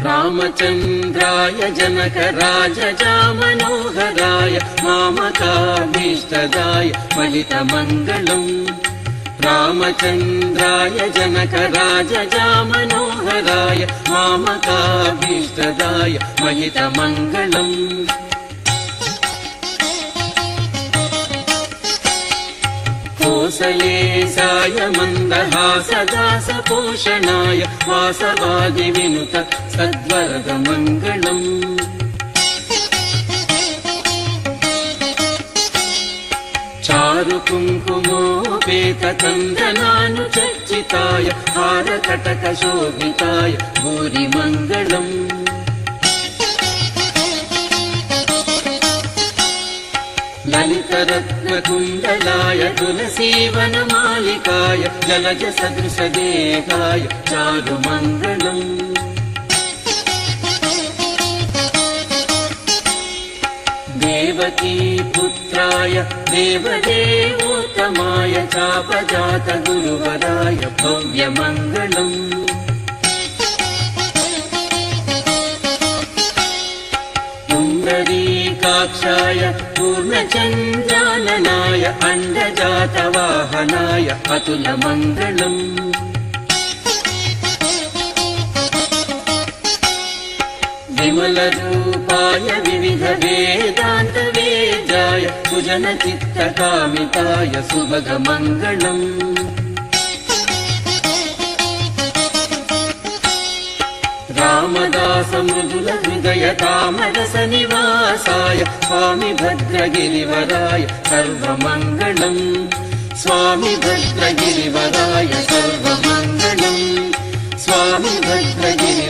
रामचन्द्राय जनकराजजामनोहराय मामकाभीष्टदाय महितमङ्गलम् रामचन्द्राय जनकराजजामनोहराय मामकाभीष्टदाय महितमङ्गलम् कोसलेशाय मन्दहासदासपोषणाय वासवादिविनुत सद्वरदमङ्गलम् चारुकुङ्कुमोपेतकन्दनानुचर्चिताय हारकटकशोभिताय भूरिमङ्गलम् ललितरत्नकुण्डलाय तुलसीवनमालिकाय जलजसदृशदेहाय चारुमङ्गलम् देवकीपुत्राय देवदेवोत्तमाय चापजातगुरुवराय भव्यमङ्गलम् पुण्डरीकाक्षाय पूर्णचन्द्राननाय अण्डजातवाहनाय अतुलमङ्गलम् विमलरूपाय विविधवेदान्तवेद्याय सुजनचित्तकामिताय सुभगमङ्गलम् Ramdas मृदुलहृदय तामरसनिवासाय स्वामि भद्रगिरिवराय सर्वमङ्गलम् स्वामि भद्रगिरिवराय सर्वमङ्गलम् स्वामि भद्रगिरि